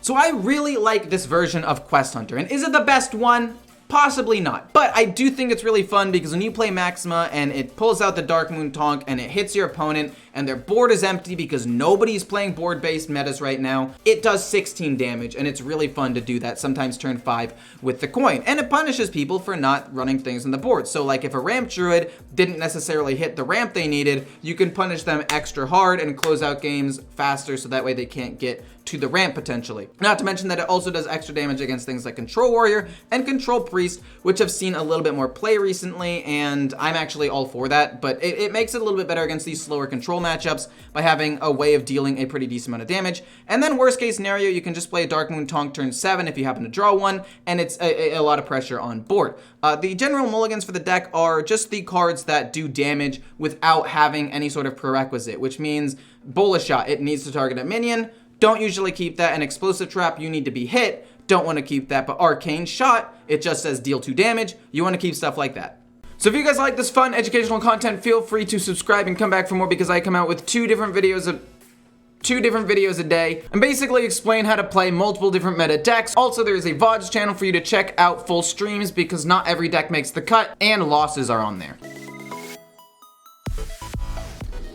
So I really like this version of Quest Hunter, and is it the best one? Possibly not, but I do think it's really fun because when you play Maxima and it pulls out the Dark Moon Tonk and it hits your opponent and their board is empty because nobody's playing board-based metas right now, it does 16 damage, and it's really fun to do that, sometimes turn 5 with the coin. And it punishes people for not running things on the board. So like if a ramp druid didn't necessarily hit the ramp they needed, you can punish them extra hard and close out games faster so that way they can't get to the ramp potentially. Not to mention that it also does extra damage against things like Control Warrior and Control Priest, which have seen a little bit more play recently, and I'm actually all for that, but it makes it a little bit better against these slower control matchups by having a way of dealing a pretty decent amount of damage. And then worst case scenario, you can just play a Dark Moon Tonk turn 7 if you happen to draw one, and it's a lot of pressure on board. The general mulligans for the deck are just the cards that do damage without having any sort of prerequisite, which means Bullet Shot, it needs to target a minion. Don't usually keep that. An Explosive Trap, you need to be hit. Don't want to keep that. But Arcane Shot, it just says deal 2 damage. You want to keep stuff like that. So if you guys like this fun educational content, feel free to subscribe and come back for more because I come out with two different videos a day and basically explain how to play multiple different meta decks. Also, there is a VODs channel for you to check out full streams because not every deck makes the cut and losses are on there.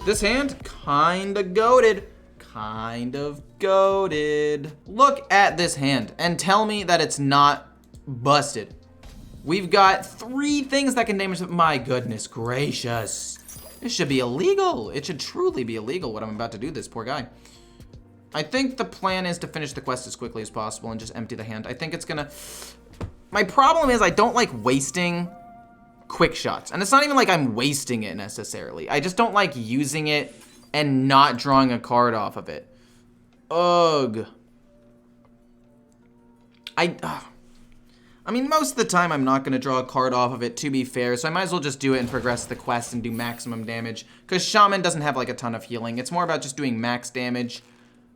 This hand, kinda goated. Kind of goated. Look at this hand and tell me that it's not busted. We've got 3 things that can damage them. My goodness gracious. This should be illegal. It should truly be illegal what I'm about to do to this poor guy. I think the plan is to finish the quest as quickly as possible and just empty the hand. I think it's gonna... My problem is I don't like wasting quick shots. And it's not even like I'm wasting it necessarily. I just don't like using it and not drawing a card off of it. Ugh. I mean, most of the time I'm not going to draw a card off of it, to be fair, so I might as well just do it and progress the quest and do maximum damage, because Shaman doesn't have like a ton of healing. It's more about just doing max damage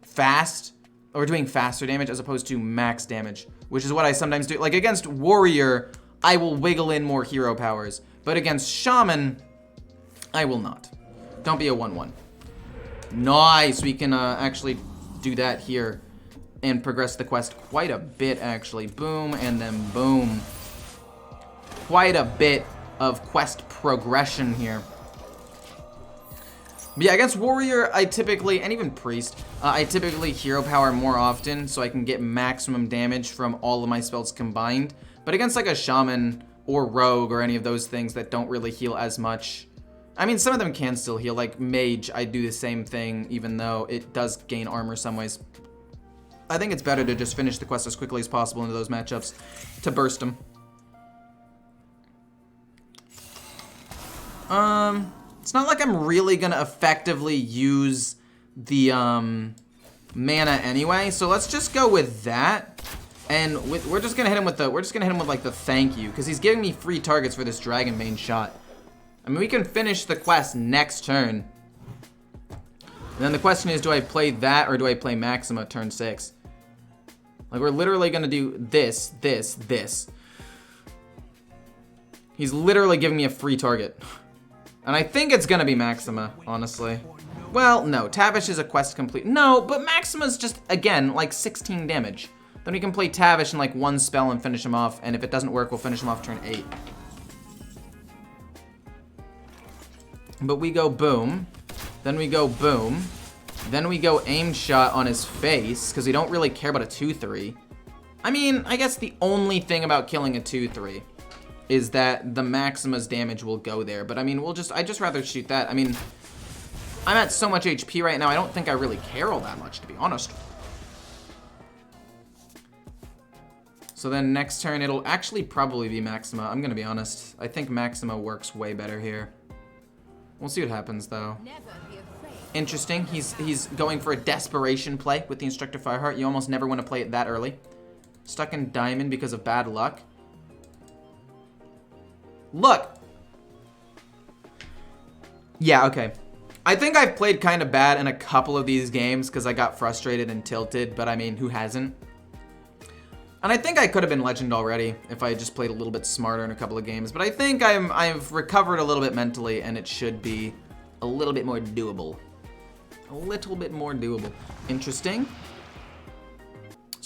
fast, or doing faster damage as opposed to max damage, which is what I sometimes do. Like against Warrior, I will wiggle in more hero powers, but against Shaman, I will not. Don't be a 1-1. Nice, we can actually do that here and progress the quest quite a bit, actually. Boom, and then boom. Quite a bit of quest progression here. But yeah, against Warrior, I typically, and even Priest, I typically hero power more often so I can get maximum damage from all of my spells combined. But against like a Shaman or Rogue or any of those things that don't really heal as much, I mean, some of them can still heal, like Mage, I do the same thing, even though it does gain armor some ways. I think it's better to just finish the quest as quickly as possible into those matchups to burst them. It's not like I'm really gonna effectively use the mana anyway, so let's just go with that. And we're just gonna hit him with like the thank you, because he's giving me free targets for this Dragonbane shot. I mean, we can finish the quest next turn. And then the question is, do I play that or do I play Maxima turn 6? Like, we're literally gonna do this, this, this. He's literally giving me a free target. And I think it's gonna be Maxima, honestly. Well, no, Tavish is a quest complete. No, but Maxima's just, again, like 16 damage. Then we can play Tavish in like 1 spell and finish him off, and if it doesn't work, we'll finish him off turn 8. But we go boom, then we go boom, then we go aim shot on his face, because we don't really care about a 2-3. I mean, I guess the only thing about killing a 2-3 is that the Maxima's damage will go there. But I mean, I'd just rather shoot that. I mean, I'm at so much HP right now, I don't think I really care all that much, to be honest. So then next turn, it'll actually probably be Maxima. I'm gonna be honest. I think Maxima works way better here. We'll see what happens, though. Interesting. He's going for a desperation play with the Instructor Fireheart. You almost never want to play it that early. Stuck in Diamond because of bad luck. Look! Yeah, okay. I think I've played kind of bad in a couple of these games because I got frustrated and tilted, but I mean, who hasn't? And I think I could have been Legend already if I had just played a little bit smarter in a couple of games. But I think I've recovered a little bit mentally, and it should be a little bit more doable. A little bit more doable. Interesting.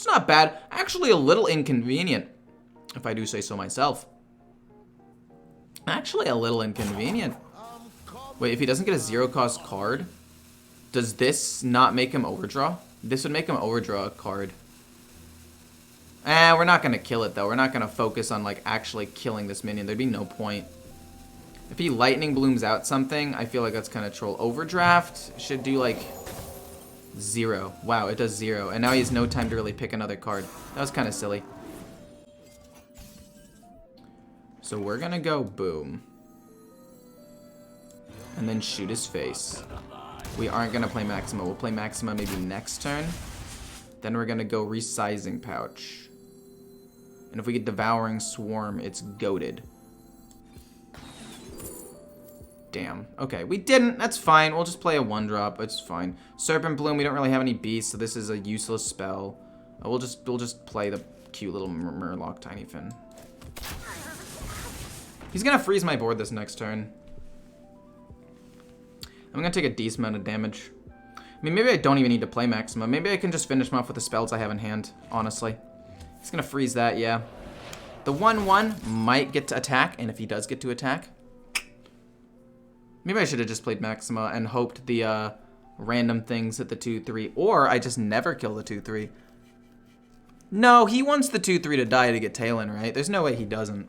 It's not bad. Actually a little inconvenient, if I do say so myself. Actually a little inconvenient. Wait, if he doesn't get a 0-cost card, does this not make him overdraw? This would make him overdraw a card. We're not gonna kill it though. We're not gonna focus on like actually killing this minion. There'd be no point. If he lightning blooms out something, I feel like that's kind of troll. Overdraft should do like 0. Wow, it does 0. And now he has no time to really pick another card. That was kind of silly. So we're gonna go boom. And then shoot his face. We aren't gonna play Maxima. We'll play Maxima maybe next turn. Then we're gonna go resizing pouch. And if we get devouring swarm, it's goated. Damn. Okay, we didn't. That's fine. We'll just play a 1-drop. It's fine. Serpent Bloom. We don't really have any beasts, so this is a useless spell. We'll just play the cute little Murloc Tiny Fin. He's gonna freeze my board this next turn. I'm gonna take a decent amount of damage. I mean, maybe I don't even need to play Maxima. Maybe I can just finish him off with the spells I have in hand, honestly. He's gonna freeze that, yeah. The 1/1 might get to attack, and if he does get to attack, maybe I should have just played Maxima and hoped the random things hit the 2/3, or I just never kill the 2/3. No, he wants the 2/3 to die to get Talon, right? There's no way he doesn't.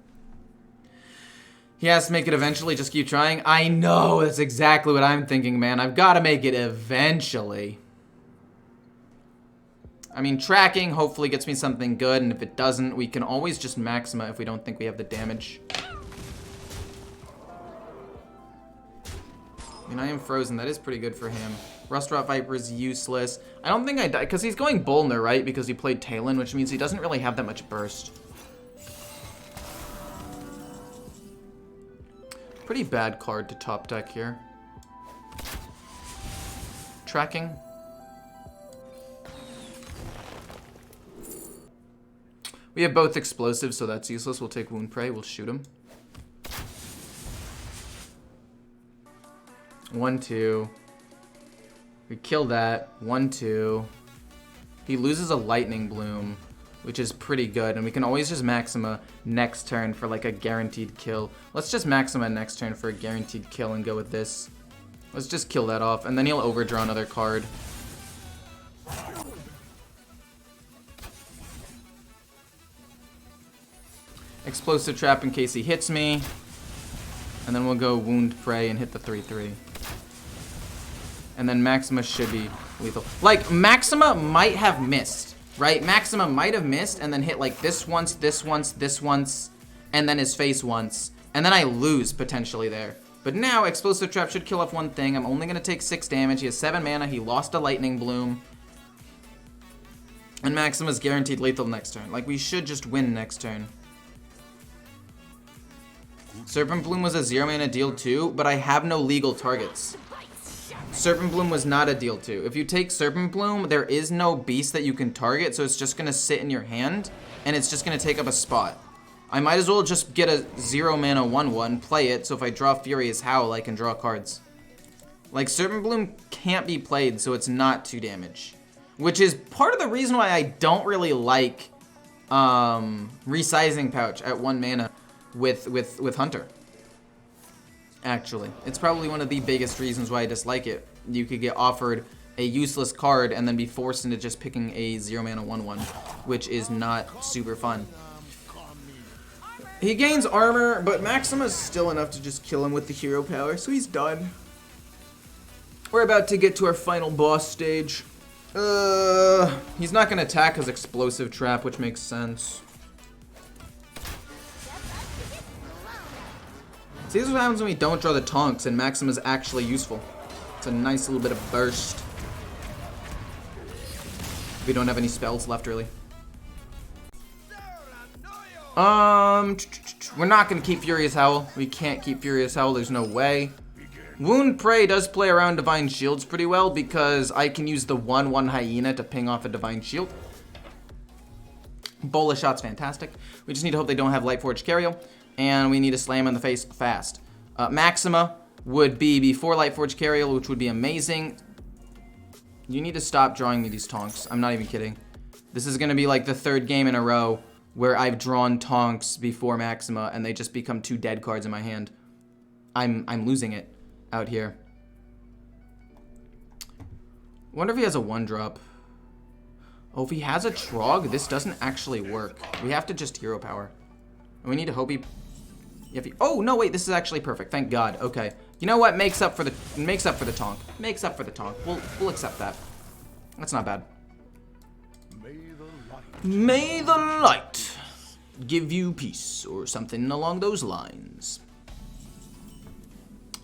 He has to make it eventually, just keep trying. I know, that's exactly what I'm thinking, man. I've got to make it eventually. I mean, tracking hopefully gets me something good, and if it doesn't, we can always just Maxima if we don't think we have the damage. I mean, I am frozen. That is pretty good for him. Rustrot Viper is useless. I don't think I die, because he's going Bolner, right? Because he played Talon, which means he doesn't really have that much burst. Pretty bad card to top deck here. Tracking. We have both explosives, so that's useless. We'll take Wound Prey. We'll shoot him. 1-2. We kill that. 1-2. He loses a Lightning Bloom, which is pretty good, and we can always just Maxima next turn for like a guaranteed kill. Let's just Maxima next turn for a guaranteed kill and go with this. Let's just kill that off, and then he'll overdraw another card. Explosive Trap in case he hits me, and then we'll go Wound Prey and hit the 3/3. And then Maxima should be lethal. Like, Maxima might have missed. Right? Maxima might have missed and then hit like this once, this once, this once, and then his face once. And then I lose potentially there. But now Explosive Trap should kill off one thing. I'm only going to take 6 damage. He has 7 mana. He lost a Lightning Bloom. And Maxima's guaranteed lethal next turn. Like, we should just win next turn. Serpent Bloom was a 0 mana deal too, but I have no legal targets. Serpent Bloom was not a deal too. If you take Serpent Bloom, there is no beast that you can target, so it's just gonna sit in your hand, and it's just gonna take up a spot. I might as well just get a 0 mana 1/1, play it, so if I draw Furious Howl, I can draw cards. Like, Serpent Bloom can't be played, so it's not 2 damage. Which is part of the reason why I don't really like Resizing Pouch at 1 mana with Hunter. Actually, it's probably one of the biggest reasons why I dislike it. You could get offered a useless card and then be forced into just picking a 0 mana 1/1, which is not super fun. He gains armor, but Maxima's still enough to just kill him with the hero power, so he's done. We're about to get to our final boss stage. He's not gonna attack his Explosive Trap, which makes sense. See, this is what happens when we don't draw the Tonks and Maxima's actually useful. It's a nice little bit of burst. We don't have any spells left, really. We're not gonna keep Furious Howl. We can't keep Furious Howl, there's no way. Wound Prey does play around Divine Shields pretty well because I can use the 1/1 Hyena to ping off a Divine Shield. Bola Shot's fantastic. We just need to hope they don't have Lightforged Cariel. And we need to slam in the face fast. Maxima would be before Lightforged Cariel, which would be amazing. You need to stop drawing me these Tonks. I'm not even kidding. This is going to be like the third game in a row where I've drawn Tonks before Maxima and they just become 2 dead cards in my hand. I'm losing it out here. Wonder if he has a 1-drop. Oh, if he has a Trog, this doesn't actually work. We have to just hero power. And we need to hope he... oh, no, wait, this is actually perfect. Thank God. Okay. You know what? Makes up for the Tonk. Makes up for the Tonk. We'll accept that. That's not bad. May the light give you peace, or something along those lines.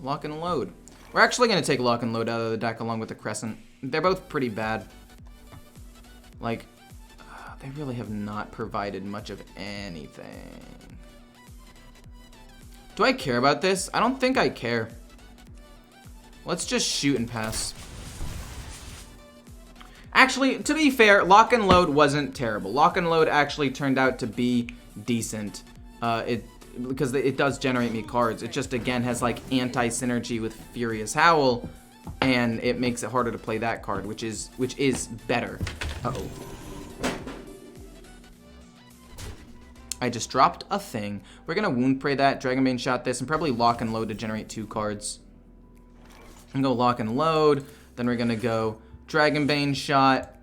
Lock and load. We're actually going to take lock and load out of the deck along with the Crescent. They're both pretty bad. Like, they really have not provided much of anything. Do I care about this? I don't think I care. Let's just shoot and pass. Actually, to be fair, lock and load wasn't terrible. Lock and load actually turned out to be decent. Because it does generate me cards. It just, again, has, like, anti-synergy with Furious Howl, and it makes it harder to play that card, which is better. Uh-oh. I just dropped a thing. We're gonna Wound Prey that, Dragonbane Shot this, and probably lock and load to generate 2 cards. And go lock and load, then we're gonna go Dragonbane Shot,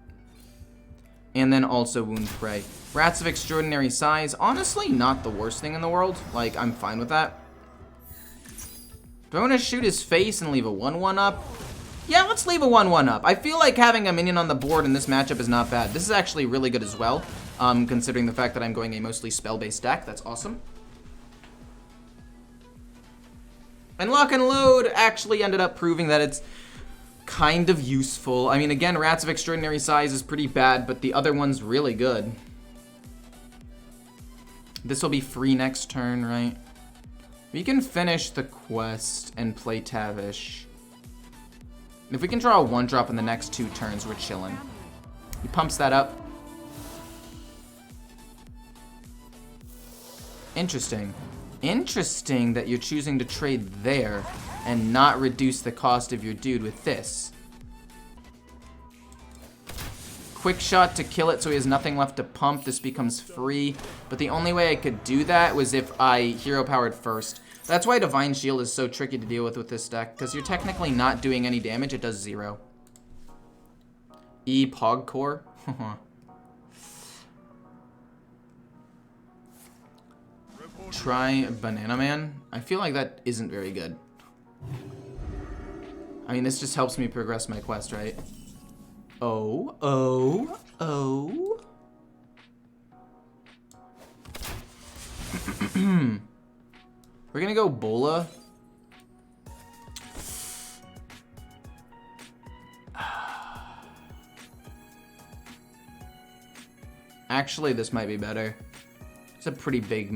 and then also Wound Prey. Rats of Extraordinary Size, honestly not the worst thing in the world. Like, I'm fine with that. Do I want to shoot his face and leave a 1/1 up? Yeah, let's leave a 1/1 up. I feel like having a minion on the board in this matchup is not bad. This is actually really good as well, considering the fact that I'm going a mostly spell-based deck. That's awesome. And lock and load actually ended up proving that it's kind of useful. I mean, again, Rats of Extraordinary Size is pretty bad, but the other one's really good. This will be free next turn, right? We can finish the quest and play Tavish. If we can draw a 1-drop in the next 2 turns, we're chilling. He pumps that up. Interesting. Interesting that you're choosing to trade there and not reduce the cost of your dude with this. Quick shot to kill it so he has nothing left to pump. This becomes free. But the only way I could do that was if I hero powered first. That's why Divine Shield is so tricky to deal with this deck, because you're technically not doing any damage. It does 0. Pogcore. Try Banana Man. I feel like that isn't very good. I mean, this just helps me progress my quest, right? Oh. We're gonna go Bola. Actually, this might be better. It's a pretty big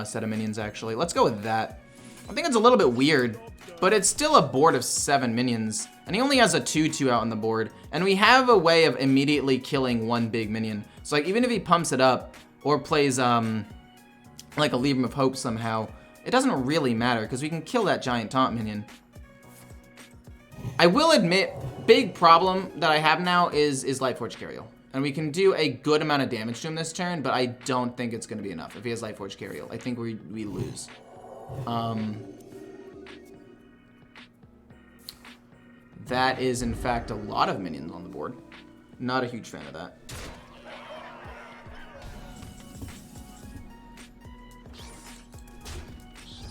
set of minions, actually. Let's go with that. I think it's a little bit weird, but it's still a board of 7 minions. And he only has a 2/2 out on the board. And we have a way of immediately killing 1 big minion. So, like, even if he pumps it up or plays, like a Libram of Hope somehow, it doesn't really matter, because we can kill that giant taunt minion. I will admit, big problem that I have now is Lightforge Cariel. And we can do a good amount of damage to him this turn, but I don't think it's going to be enough. If he has Lightforge Cariel, I think we lose. That is, in fact, a lot of minions on the board. Not a huge fan of that.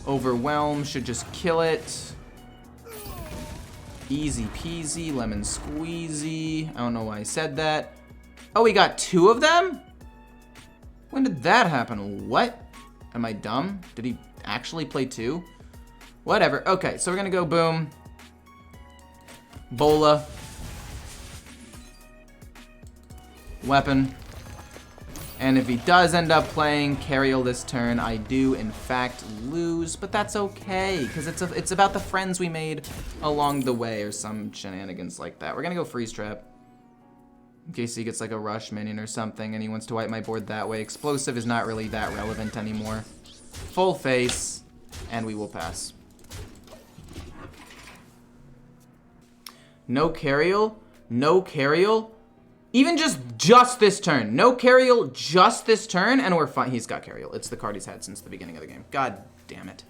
Overwhelm should just kill it. Easy peasy, lemon squeezy. I don't know why I said that. Oh, we got 2 of them? When did that happen? What? Am I dumb? Did he actually play 2? Whatever. Okay, so we're gonna go boom. Bola. Weapon. And if he does end up playing Cariel this turn, I do, in fact, lose. But that's okay, because it's about the friends we made along the way or some shenanigans like that. We're going to go Freeze Trap. In case he gets like a rush minion or something and he wants to wipe my board that way. Explosive is not really that relevant anymore. Full face, and we will pass. No Cariel? No Cariel? Even just this turn. No Cariel, just this turn, and we're fine. He's got Cariel. It's the card he's had since the beginning of the game. God damn it.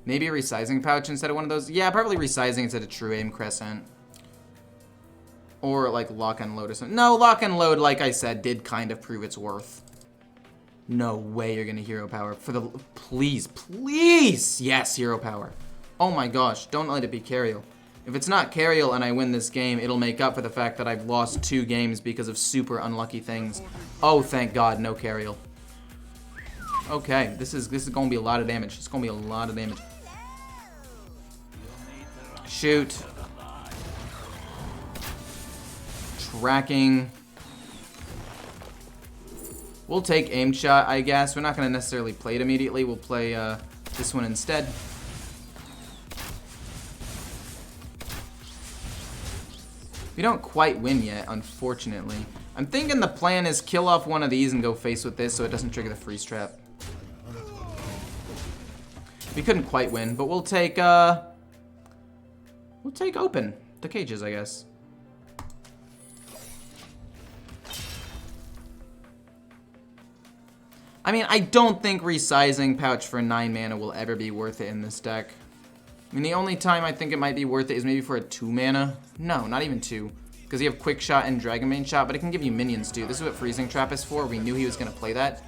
Maybe a resizing pouch instead of one of those. Yeah, probably resizing instead of true aim crescent. Or like lock and load or something. No, lock and load, like I said, did kind of prove its worth. No way you're gonna hero power for the, please, please. Yes, hero power. Oh my gosh, don't let it be Cariel. If it's not Cariel and I win this game, it'll make up for the fact that I've lost 2 games because of super unlucky things. Oh, thank God, no Cariel. Okay, this is gonna be a lot of damage. It's gonna be a lot of damage. Shoot. Tracking. We'll take aim shot, I guess. We're not gonna necessarily play it immediately. We'll play this one instead. We don't quite win yet, unfortunately. I'm thinking the plan is kill off one of these and go face with this so it doesn't trigger the freeze trap. We couldn't quite win, but we'll take open the cages, I guess. I mean, I don't think resizing pouch for 9 mana will ever be worth it in this deck. I mean, the only time I think it might be worth it is maybe for a 2 mana. No, not even 2. Because you have Quick Shot and Dragonbane Shot, but it can give you minions too. This is what Freezing Trap is for. We knew he was going to play that.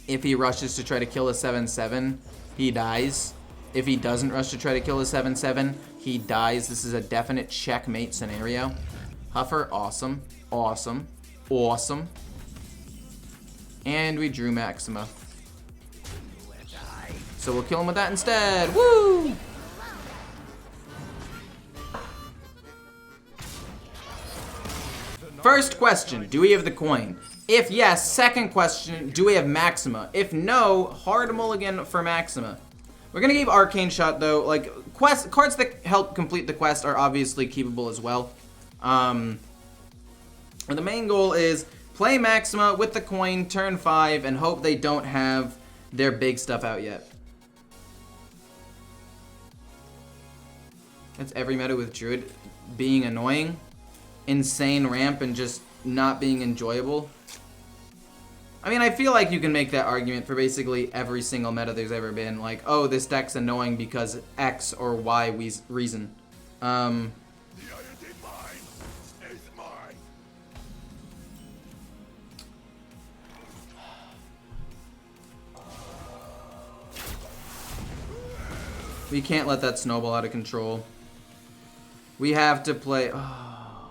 If he rushes to try to kill a 7/7, he dies. If he doesn't rush to try to kill a 7/7, he dies. This is a definite checkmate scenario. Huffer, awesome. Awesome. Awesome. And we drew Maxima. So we'll kill him with that instead. Woo! First question, do we have the coin? If yes, second question, do we have Maxima? If no, hard mulligan for Maxima. We're gonna give Arcane Shot though. Like, cards that help complete the quest are obviously keepable as well. And the main goal is play Maxima with the coin turn 5 and hope they don't have their big stuff out yet. That's every meta with Druid being annoying, insane ramp, and just not being enjoyable. I mean, I feel like you can make that argument for basically every single meta there's ever been. Like, oh, this deck's annoying because X or Y reason. We can't let that snowball out of control. We have to play... Oh.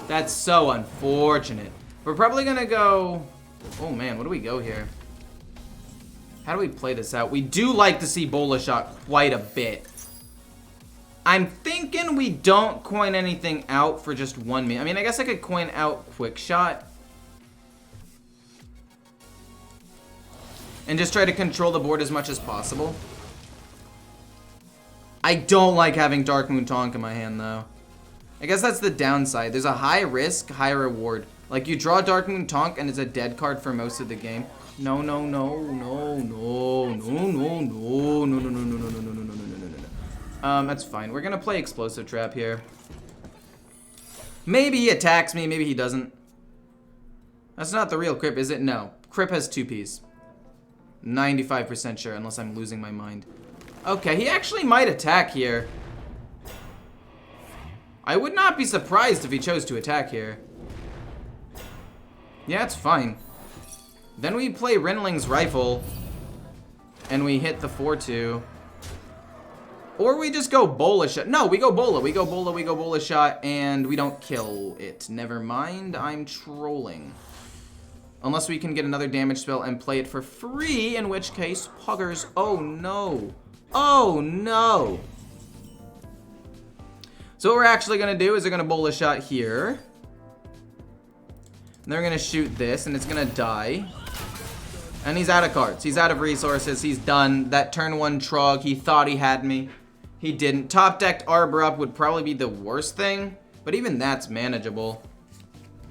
That's so unfortunate. We're probably gonna go... Oh man, what do we go here? How do we play this out? We do like to see Bola Shot quite a bit. I'm thinking we don't coin anything out for just 1 minute. I mean, I guess I could coin out Quick Shot. And just try to control the board as much as possible. I don't like having Darkmoon Tonk in my hand, though. I guess that's the downside. There's a high risk, high reward. Like, you draw Darkmoon Tonk and it's a dead card for most of the game. No, no, no, no, no, no, no, no, no, no, no, no, no, no, no, no, no, no, no. That's fine. We're gonna play Explosive Trap here. Maybe he attacks me, maybe he doesn't. That's not the real Crip, is it? No. Crip has 2 Ps. 95% sure, unless I'm losing my mind. Okay, he actually might attack here. I would not be surprised if he chose to attack here. Yeah, it's fine. Then we play Renling's Rifle, and we hit the 4-2. Or we just go Bola Shot. No, we go Bola. We go Bola, we go Bola Shot, and we don't kill it. Never mind, I'm trolling. Unless we can get another damage spell and play it for free, in which case, Puggers. Oh no. Oh no. So what we're actually gonna do is they're gonna Bola Shot here. And they're gonna shoot this, and it's gonna die. And he's out of cards. He's out of resources. He's done. That turn 1 Trog, he thought he had me. He didn't. Top decked Arbor up would probably be the worst thing, but even that's manageable.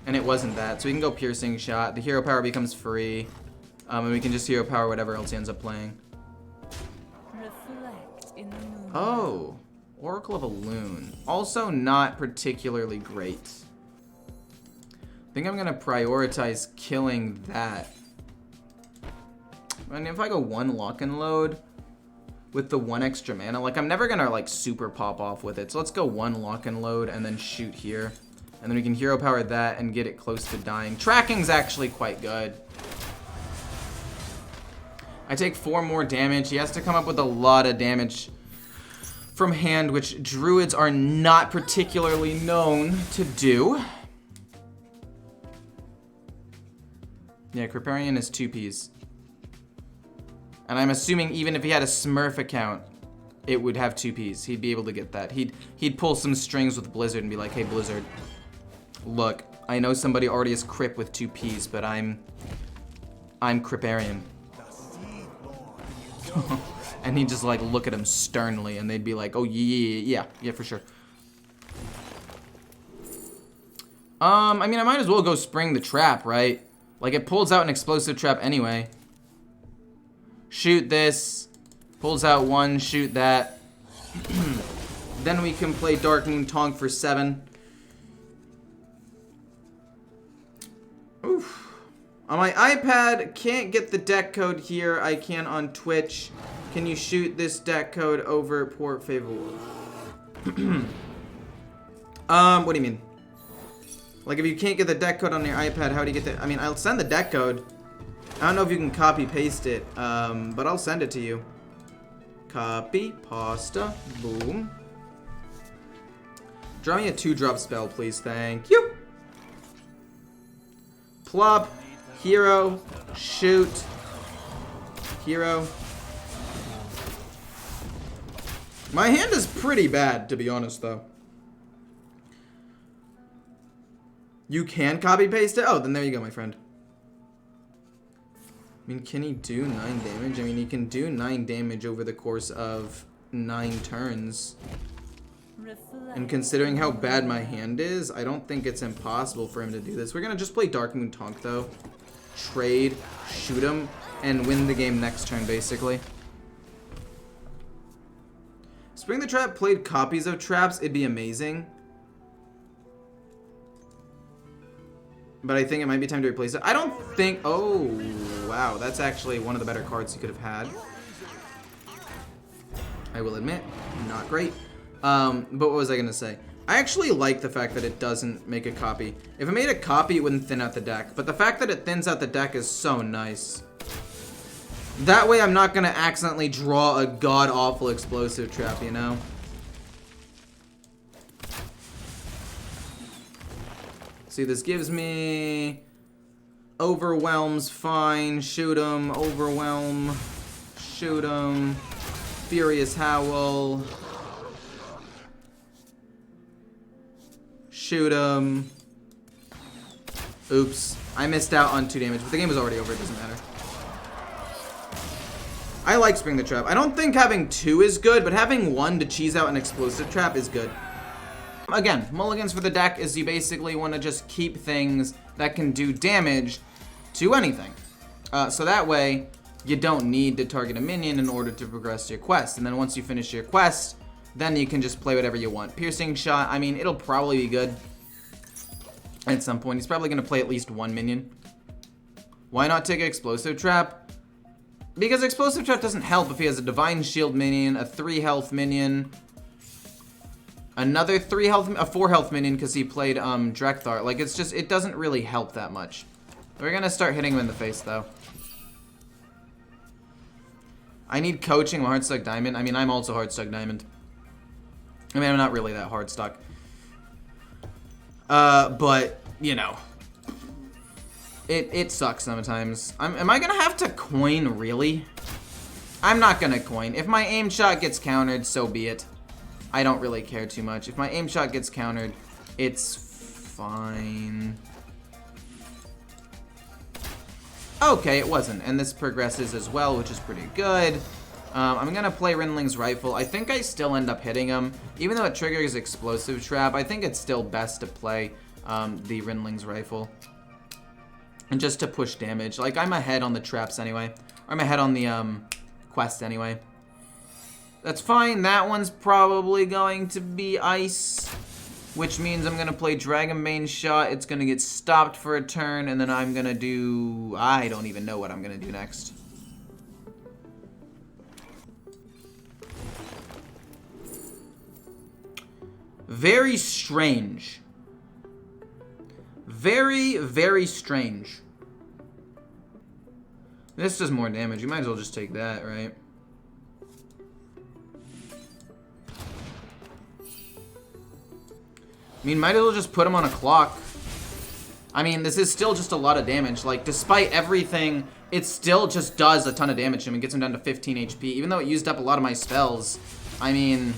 And it wasn't that. So we can go Piercing Shot. The hero power becomes free. And we can just hero power whatever else he ends up playing. Reflect in the moon. Oh. Oracle of a Loon. Also not particularly great. I think I'm gonna prioritize killing that. And if I go 1 lock and load with the 1 extra mana, like I'm never gonna like super pop off with it. So let's go 1 lock and load and then shoot here. And then we can hero power that and get it close to dying. Tracking's actually quite good. I take 4 more damage. He has to come up with a lot of damage from hand, which druids are not particularly known to do. Yeah, Kriparian is 2Ps. And I'm assuming even if he had a Smurf account, it would have 2Ps. He'd be able to get that. He'd pull some strings with Blizzard and be like, hey, Blizzard, look, I know somebody already has Crip with 2Ps, but I'm Kriparian. And he'd just like look at him sternly and they'd be like, oh, yeah, for sure. I mean, I might as well go Spring the Trap, right? Like, it pulls out an explosive trap anyway. Shoot this. Pulls out 1, shoot that. Then we can play Dark Moon Tonk for 7. Oof. On my iPad, can't get the deck code here. I can on Twitch. Can you shoot this deck code over Port Favorable? What do you mean? Like, if you can't get the deck code on your iPad, how do you get the... I mean, I'll send the deck code. I don't know if you can copy-paste it, but I'll send it to you. Copy, pasta, boom. Draw me a 2-drop spell, please. Thank you. Plop, hero, shoot, hero. My hand is pretty bad, to be honest, though. You can copy-paste it? Oh, then there you go, my friend. I mean, can he do 9 damage? I mean, he can do 9 damage over the course of 9 turns. And considering how bad my hand is, I don't think it's impossible for him to do this. We're gonna just play Dark Moon Tonk, though. Trade, shoot him, and win the game next turn, basically. Spring the Trap played copies of traps, it'd be amazing. But I think it might be time to replace it. I don't think... Oh, wow. That's actually one of the better cards he could have had. I will admit, not great. But what was I going to say? I actually like the fact that it doesn't make a copy. If it made a copy, it wouldn't thin out the deck. But the fact that it thins out the deck is so nice. That way I'm not going to accidentally draw a god-awful explosive trap, you know? See, this gives me... Overwhelm's fine. Shoot him. Overwhelm. Shoot him. Furious Howl. Shoot him. Oops. I missed out on 2 damage, but the game was already over. It doesn't matter. I like Spring the Trap. I don't think having 2 is good, but having 1 to cheese out an explosive trap is good. Again, mulligans for the deck is you basically want to just keep things that can do damage to anything. So that way, you don't need to target a minion in order to progress your quest. And then once you finish your quest, then you can just play whatever you want. Piercing Shot, I mean, it'll probably be good at some point. He's probably going to play at least 1 minion. Why not take Explosive Trap? Because Explosive Trap doesn't help if he has a Divine Shield minion, a 3 health minion, another 3 health, a 4 health minion because he played Drekthar. Like, it's just, it doesn't really help that much. We're going to start hitting him in the face, though. I need coaching. I'm Hardstuck Diamond. I mean, I'm also Hardstuck Diamond. I mean, I'm not really that Hardstuck. But, you know. It sucks sometimes. Am I going to have to coin, really? I'm not going to coin. If my aim shot gets countered, so be it. I don't really care too much. If my aim shot gets countered, it's fine. Okay, it wasn't. And this progresses as well, which is pretty good. I'm going to play Rinling's Rifle. I think I still end up hitting him. Even though it triggers Explosive Trap, I think it's still best to play the Rinling's Rifle. And just to push damage. Like, I'm ahead on the traps anyway. Or I'm ahead on the quest anyway. That's fine. That one's probably going to be ice, which means I'm going to play Dragonbane Shot. It's going to get stopped for a turn, and then I'm going to do... I don't even know what I'm going to do next. Very strange. Very, very strange. This does more damage. You might as well just take that, right? I mean, might as well just put him on a clock. I mean, this is still just a lot of damage. Like, despite everything, it still just does a ton of damage to him. It gets him down to 15 HP. Even though it used up a lot of my spells, I mean,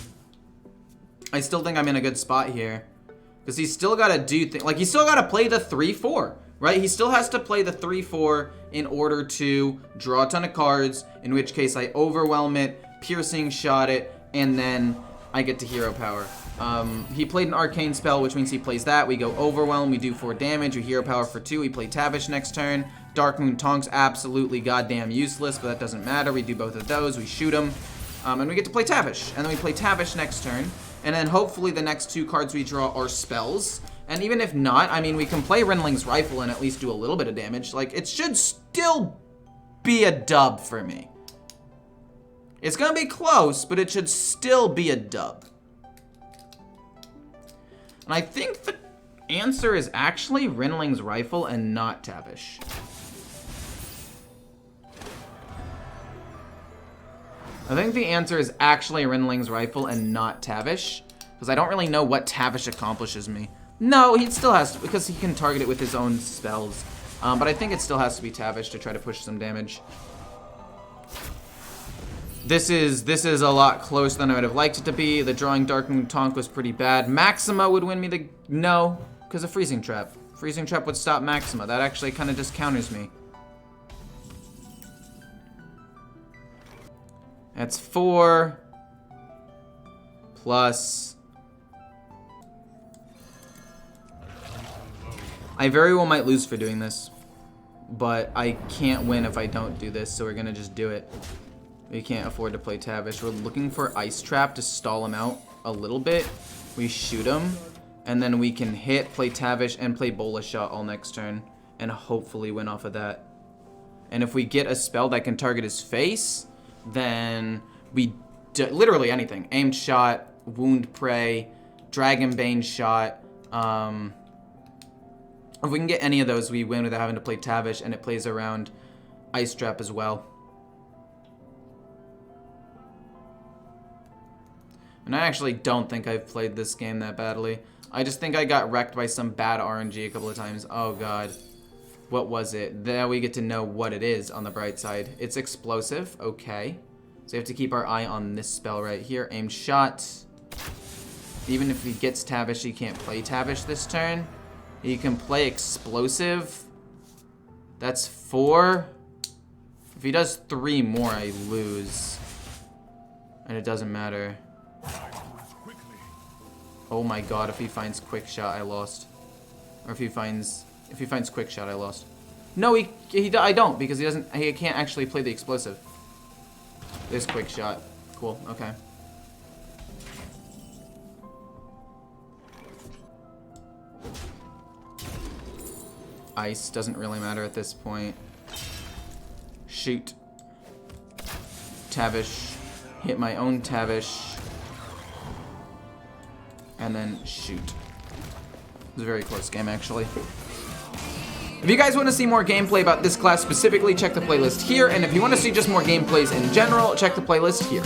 I still think I'm in a good spot here. Because he's still got to do things. Like, he's still got to play the 3-4, right? He still has to play the 3-4 in order to draw a ton of cards, in which case I overwhelm it, piercing shot it, and then I get to hero power. He played an arcane spell, which means he plays that. We go overwhelm, we do 4 damage, we hero power for 2, we play Tavish next turn. Dark Moon Tonk's absolutely goddamn useless, but that doesn't matter. We do both of those, we shoot him, and we get to play Tavish. And then we play Tavish next turn, and then hopefully the next 2 cards we draw are spells. And even if not, I mean, we can play Renling's Rifle and at least do a little bit of damage. Like, it should still be a dub for me. It's gonna be close, but it should still be a dub. And I think the answer is actually Renling's Rifle and not Tavish. I think the answer is actually Renling's Rifle and not Tavish, because I don't really know what Tavish accomplishes me. No, he still has to, because he can target it with his own spells. But I think it still has to be Tavish to try to push some damage. This is a lot closer than I would have liked it to be. The drawing Dark Moon Tonk was pretty bad. Maxima would win me the... No, because of Freezing Trap. Freezing Trap would stop Maxima. That actually kind of just counters me. That's 4 plus... I very well might lose for doing this, but I can't win if I don't do this, so we're gonna just do it. We can't afford to play Tavish. We're looking for Ice Trap to stall him out a little bit. We shoot him, and then we can hit, play Tavish, and play Bola Shot all next turn, and hopefully win off of that. And if we get a spell that can target his face, then we do literally anything. Aimed Shot, Wound Prey, Dragonbane Shot. If we can get any of those, we win without having to play Tavish, and it plays around Ice Trap as well. And I actually don't think I've played this game that badly. I just think I got wrecked by some bad RNG a couple of times. Oh god. What was it? Now we get to know what it is on the bright side. It's explosive. Okay. So we have to keep our eye on this spell right here. Aimed Shot. Even if he gets Tavish, he can't play Tavish this turn. He can play Explosive. That's 4. If he does 3 more, I lose. And it doesn't matter. Oh my god, if he finds Quick Shot, I lost. Or if he finds Quick Shot, I lost. No, I don't, because he can't actually play the Explosive. There's Quick Shot. Cool, okay. Ice doesn't really matter at this point. Shoot. Tavish. Hit my own Tavish. And then shoot. It was a very close game, actually. If you guys want to see more gameplay about this class specifically, check the playlist here. And if you want to see just more gameplays in general, check the playlist here.